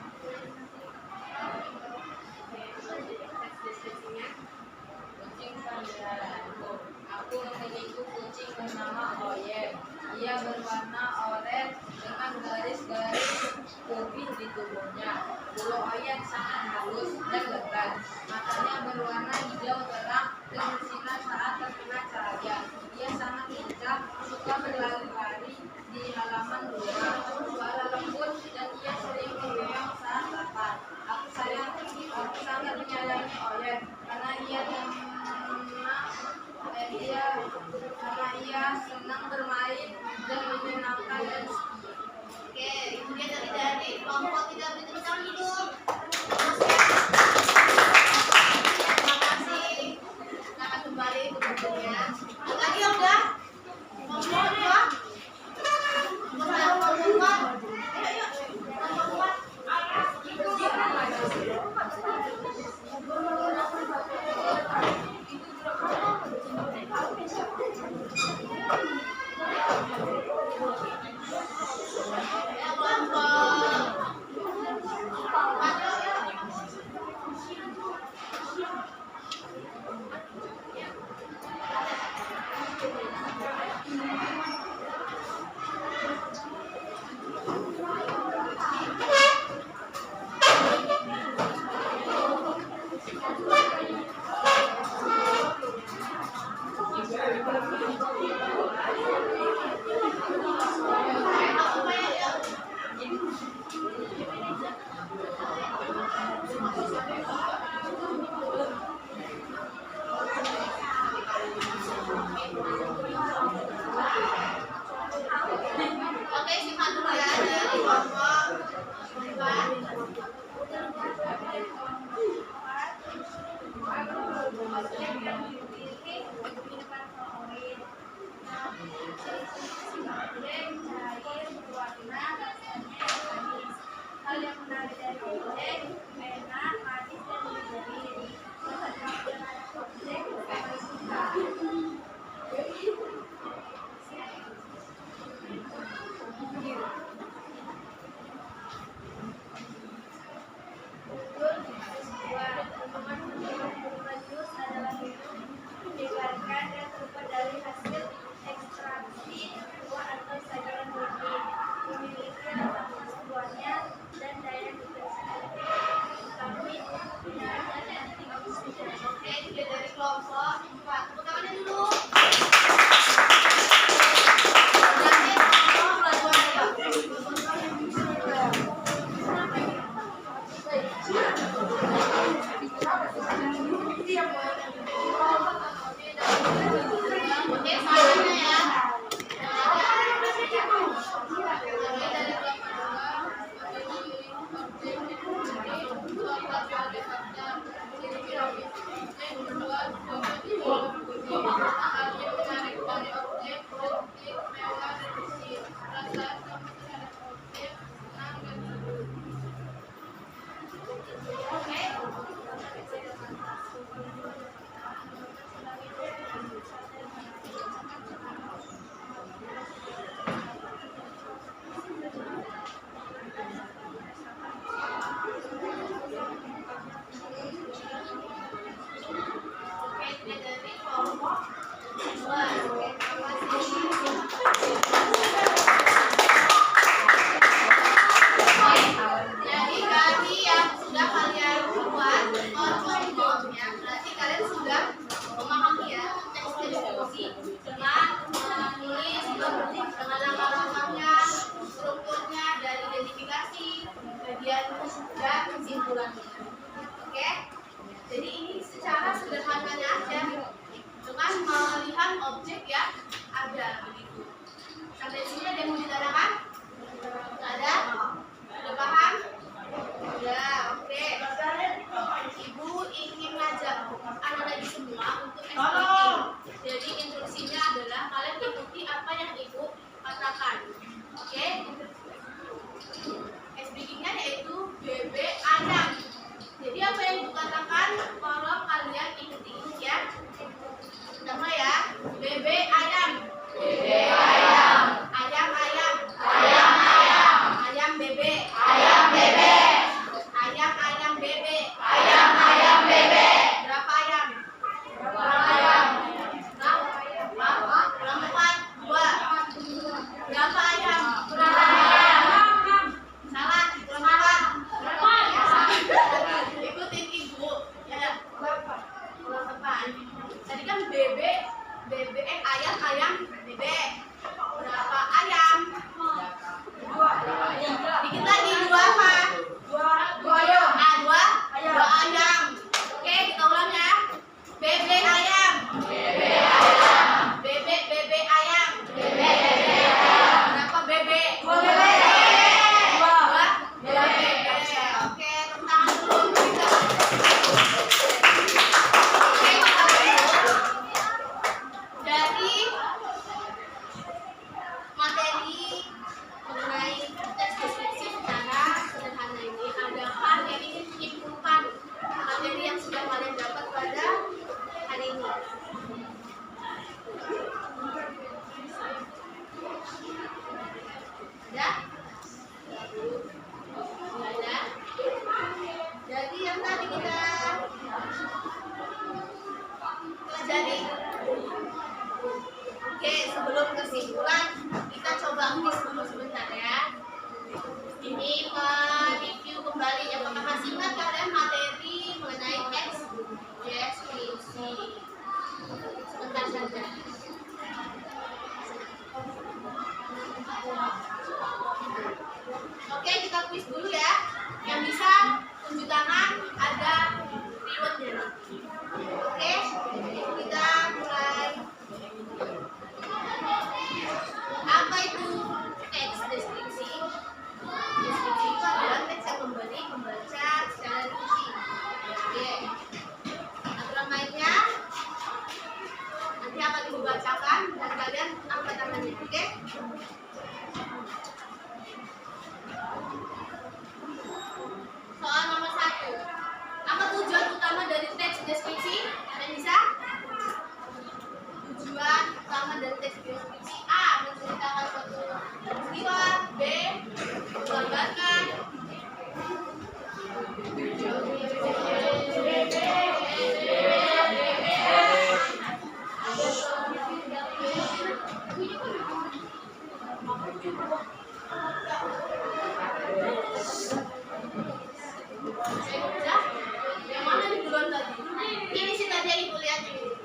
Kucing peliharaanku. Aku memiliki kucing bernama Oyem. Ia berwarna oranye dengan garis-garis putih di tubuhnya. Bulu Oyem sangat halus dan lebat. Matanya berwarna hijau terang dan bersinar saat terkena cahaya. Ia sangat lincah, suka berlari-lari di halaman rumah. Suara lembut dan ia sering memeong saat lapar. Aku sangat menyayangi Oyem karena ia senang bermain dan menyenangkan dan Oke, itu dia tadi dari kelompok 3. Beri tepuk tangan dulu. Terima kasih. Selamat kembali ke bukunya. Lagi ya udah? Kelompok 2. Kelompok 4. Ayo, kelompok 4. Udah? Yang mana nih duluan tadi? Ini sih tadi yang Ibu lihat ini.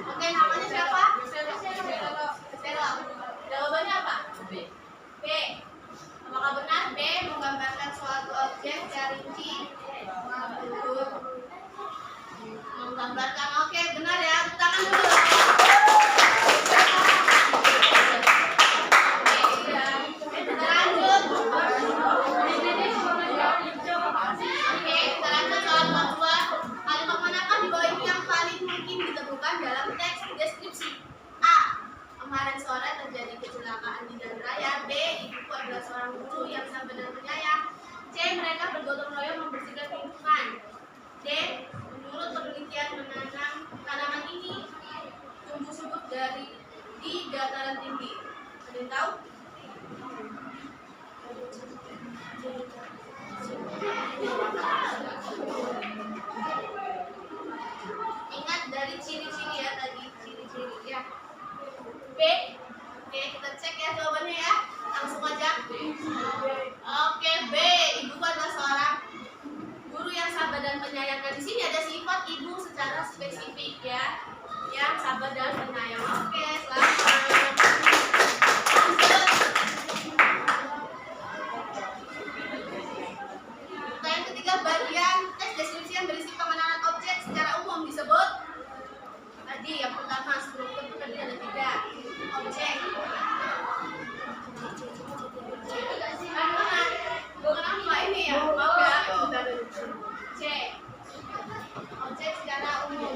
Oke, namanya siapa? Stella. Jawabannya apa? B. Apakah benar B menggambarkan suatu objek secara rinci? Menggambarkan. Oke, benar ya. Tepuk tangan dulu. Dalam teks deskripsi. A. Kemarin sore terjadi kecelakaan di jalan raya. B. Ibuku adalah seorang guru yang sabar dan penyayang. C. Mereka bergotong royong membersihkan lingkungan. D. Menurut penelitian menanam tanaman ini tumbuh subur di dataran tinggi. Ada yang tahu? Ingat dari ciri-ciri ya tadi, ciri-ciri ya. B. Oke, kita cek ya jawabannya ya. Langsung aja. Oke, B. Ibuku adalah seorang guru yang sabar dan penyayang. Nah, di sini ada sifat ibu secara spesifik ya. Yang sabar dan penyayang. Oke, selamat. Lanjut. Yang ketiga, bagian teks deskripsi yang berisi pengenalan objek secara umum disebut tadi yang pertama struktur tadi ada 3 objek. Kenapa ini ya? Mau ya? C. Objek secara umum.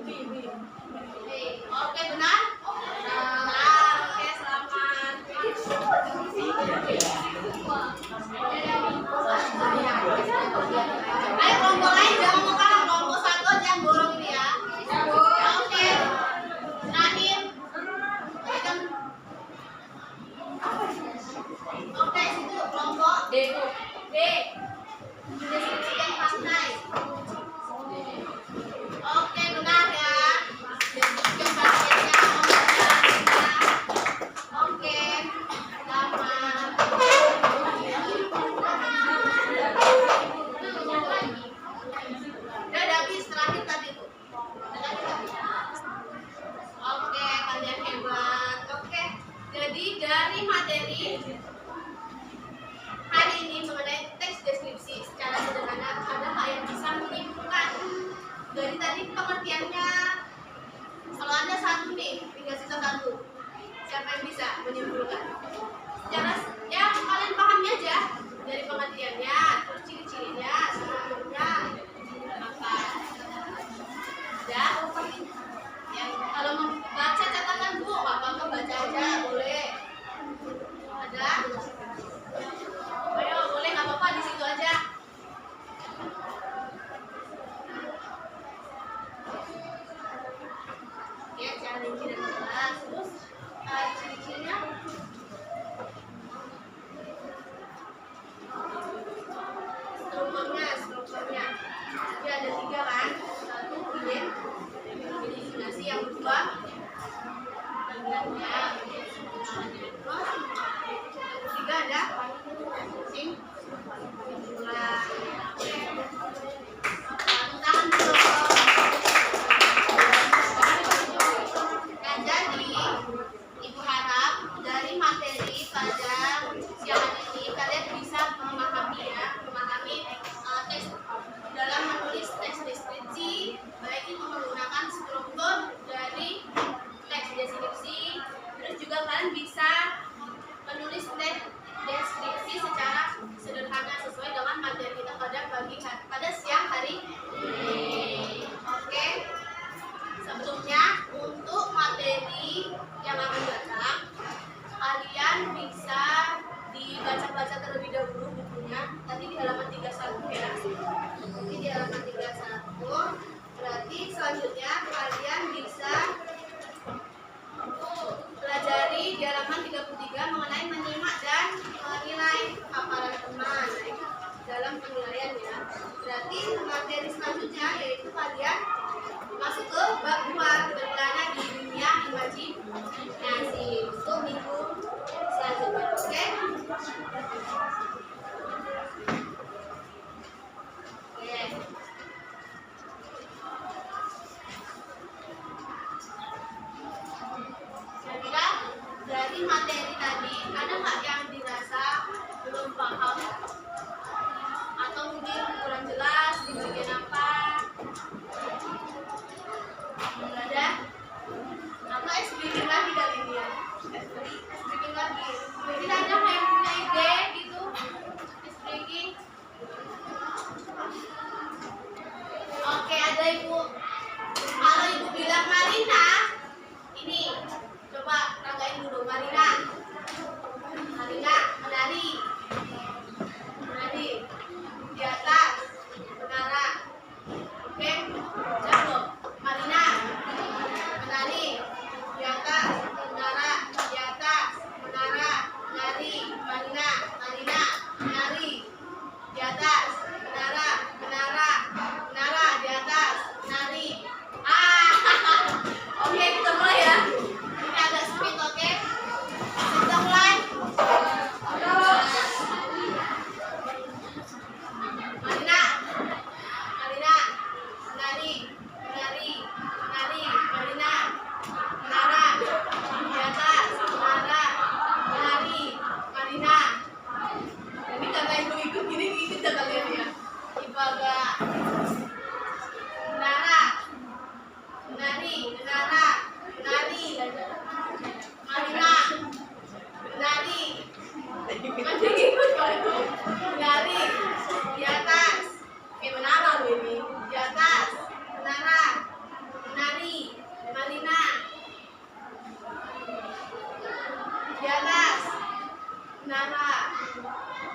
B. Oke, benar? Benar. Oke, selamat. Ayo kelompok lain jangan mau kalah, kelompok 1 aja yang borong ini ya. Oke. Terakhir. Oke, situ kelompok D. Deskripsikan pantai. Oke, benar ya. Deskripsikan pantainya. Oke. Selamat. Udah habis terakhir tadi tuh. Oke, kalian hebat. Oke. Jadi dari materi hari ini mengenai teks deskripsi secara sederhana ada hal yang bisa menyimpulkan dari tadi pengertiannya. Kalau ada satu nih, tinggal sisa 1. Siapa yang bisa menyimpulkan? Secara ya kalian pahami aja dari pengertiannya, terus ciri-cirinya, strukturnya apa? Ada? Ya, kalau mau baca catatan Bu, apa-apa baca aja boleh. Ada? Ayo boleh nggak apa-apa di situ aja. Ya, cara rinci dan jelas. Terus ciri-cirinya strukturnya jadi ada 3 kan. 1 imajinasi, yang kedua bagiannya, terus yang ketiga ada kesimpulan. Tangan dulu. Nah, jadi Ibu harap dari materi pada siang ini kalian bisa memahami teks dalam menulis teks deskripsi, baik itu menggunakan struktur dari teks deskripsi, terus juga kalian bisa menulis teks deskripsi secara sederhana sesuai dengan materi kita pada siang hari ini. Oke. Sebelumnya untuk materi yang akan datang, kalian bisa dibaca-baca terlebih dahulu bukunya. Tadi di halaman 31 ya. Jadi di halaman 31. Berarti selanjutnya kalian bisa pelajari di halaman 33 mengenai menyimak dan menilai paparan teman. Nah, itu dalam penilaian ya. Berarti materi selanjutnya yaitu kalian masuk ke bab 2 bagaimana di dunia imajinasi. dari materi tadi, ada nggak yang dirasa belum paham? Atau mungkin kurang jelas di bagian apa? Nggak ada? Atau explaining lagi kali ini ya? Explaining lagi. Mungkin ada yang punya ide gitu? Explaining. Oke, ada ibu. Kalau ibu bilang Marina, ini coba ragain dulu Marina. Marina menari, menari di atas menara. Oke, jawab. Marina menari di atas menara, di atas menara, menari. Marina, Marina menari di atas menara, menara, menara di atas menari. Oke, kita mulai ya. Ini agak speed, oke? Kita mulai. Marina, Marina, menari, menari, menari. Marina, menara, di atas, menara, menari. Marina. Ini karena ibu ikut gini, kita kalian ya. Ibu agak menara, menari, menara, menari. Marina, menari. Masih ikut kalau itu. Menari di atas. Kayak menara loh ini. Di atas, menara, menari. Marina. Di atas, menara,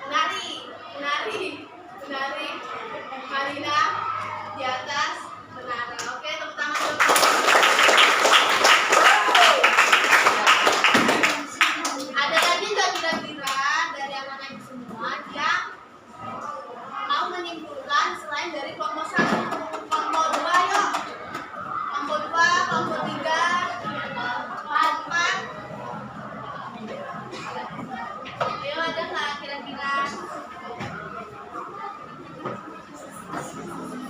menari, menari, menari. Marina di atas menara. Oke, tepuk tangan dulu. Ada lagi nggak kira-kira dari anak-anak semua yang mau menyimpulkan selain dari kelompok 1, kelompok 2, yuk. Kelompok 2, kelompok 3, kelompok 4. Ayo, ada nggak kira-kira?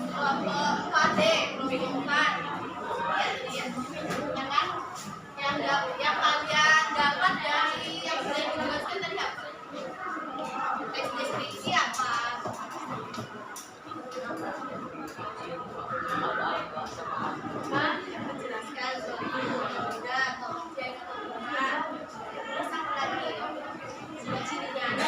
Kelompok 4D, kelompok 4. Lihat. Ya kan? Yang kalian dapat dari yang sudah dijelaskan tadi apa? Teks deskripsi apa? Hah? Menjelaskan soal benda atau objek atau tumbuhan. Terus apa lagi? Ciri-cirinya ada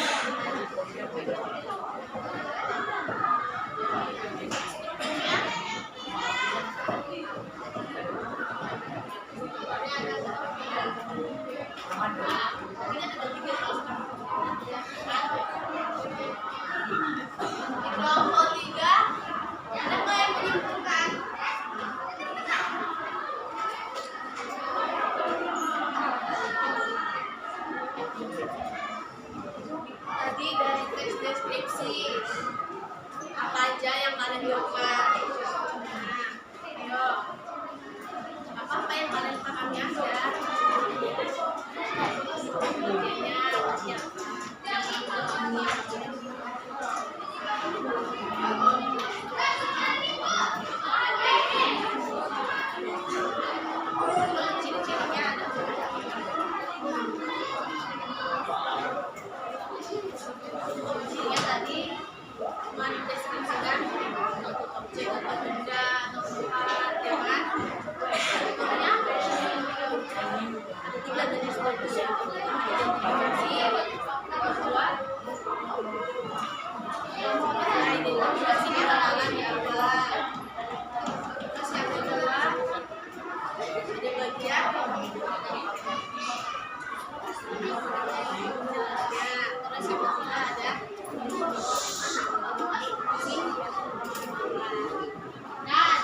kelompok 3, ada nggak yang menyimpulkan? Tadi dari teks deskripsi apa aja yang kalian dapat? Nah, ayo. Apa yang kalian pahami aja? Bagiannya siapa? Ciri-cirinya ada. Cirinya tadi cuma deskripsikan objek atau benda atau tempat, ya kan? Contohnya ada 3 jenis objek. Identifikasi, kedua identifikasi kenalan ya apa. Terus yang kedua ada bagian terus yang ketiga ada nah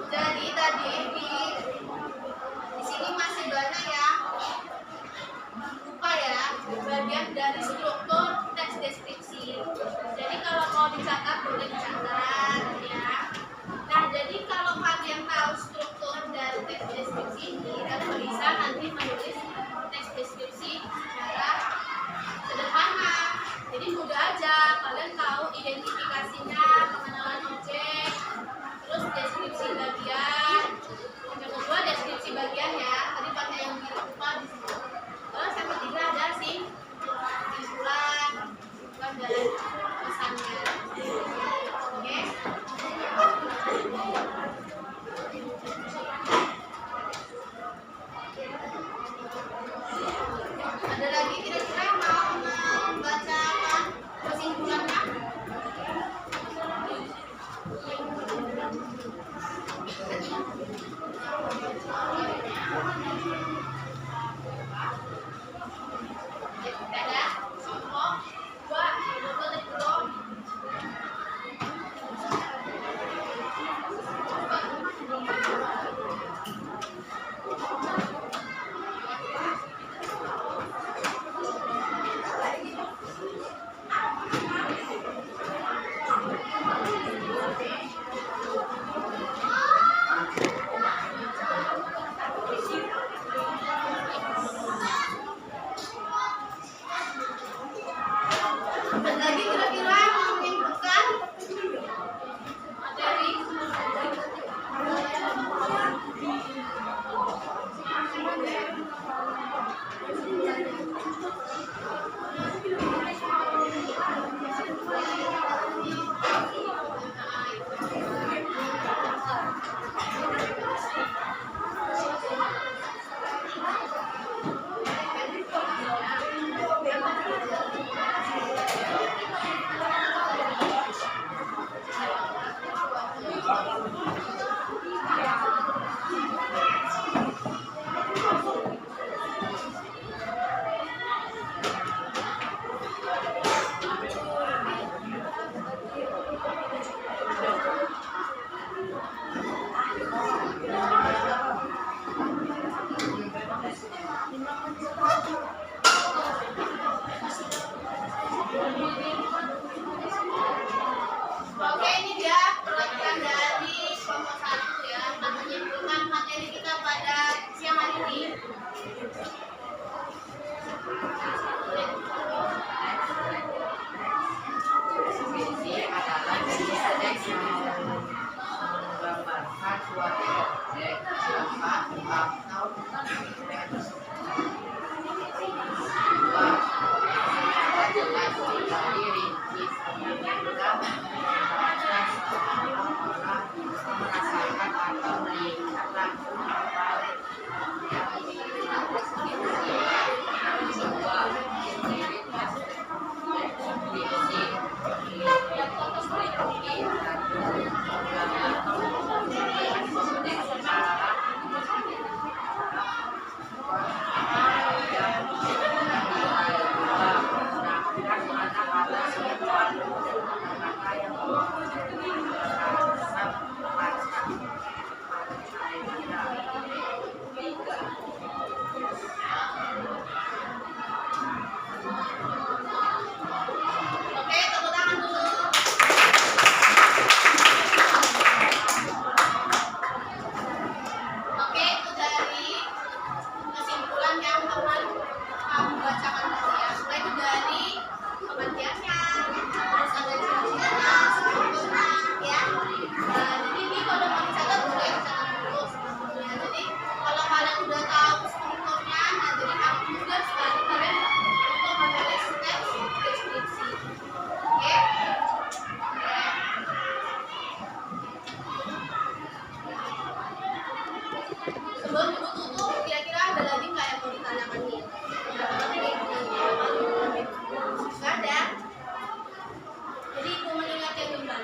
jadi tadi di sini masih banyak ya lupa ya bagian dari struktur teks deskripsi. Jadi kalau mau dicatat boleh dicatat ya. Nah jadi kalau kalian tahu struktur dari teks deskripsi ini kalian bisa nanti menulis teks deskripsi secara sederhana. Jadi mudah aja kalian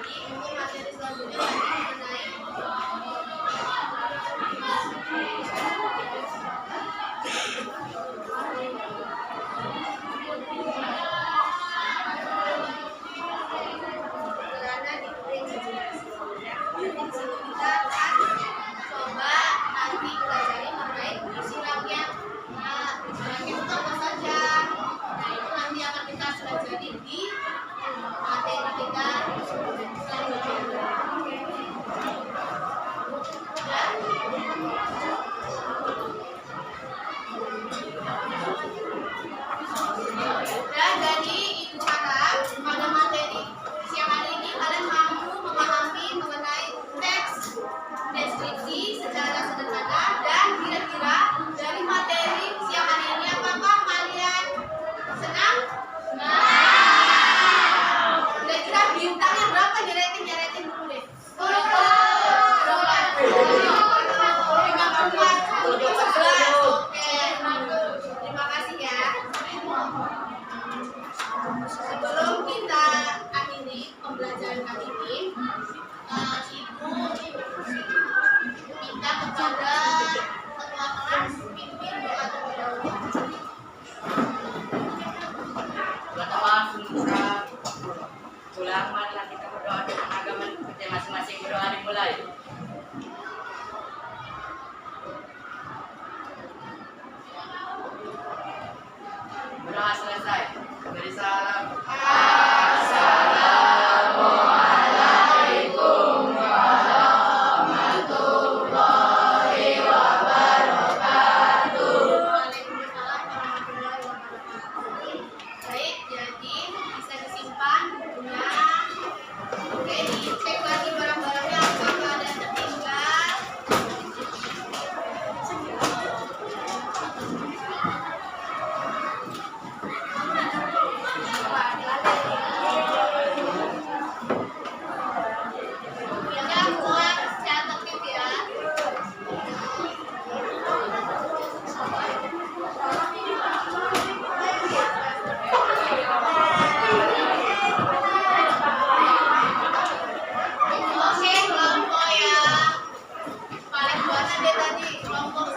Jadi untuk materi selanjutnya tadi mengenai berada di imajinasi. Di situ kita akan coba nanti pelajari mengenai puisi rakyat. Nah, puisi rakyat itu apa saja? Nah, itu nanti akan kita pelajari di materi kita selanjutnya. Dan dari itu harap pada materi siang hari ini kalian mampu memahami mengenai teks deskripsi secara sederhana dan kira-kira dari materi siang hari ini apakah kalian senang? Kira-kira bintangnya berapa? Nyeretin dulu deh. 11. Oke. Terima kasih ya. Sebelum kita akhiri pembelajaran kali ini, Ibu minta kepada ketua kelas pimpin doa terlebih dahulu. Teman-teman, kita pulang, marilah kita berdoa dengan agama kita masing-masing. Berdoa dimulai. Berdoa selesai. Beri salam. Waalaikumsalam warahmatullahi wabarakatuh. Baik, jadi bisa disimpan bukunya. Oke, dicek lagi barang-barangnya apakah ada yang tertinggal. Ya, buat catat ya. Oke, kelompok yang paling buatan deh tadi, kelompok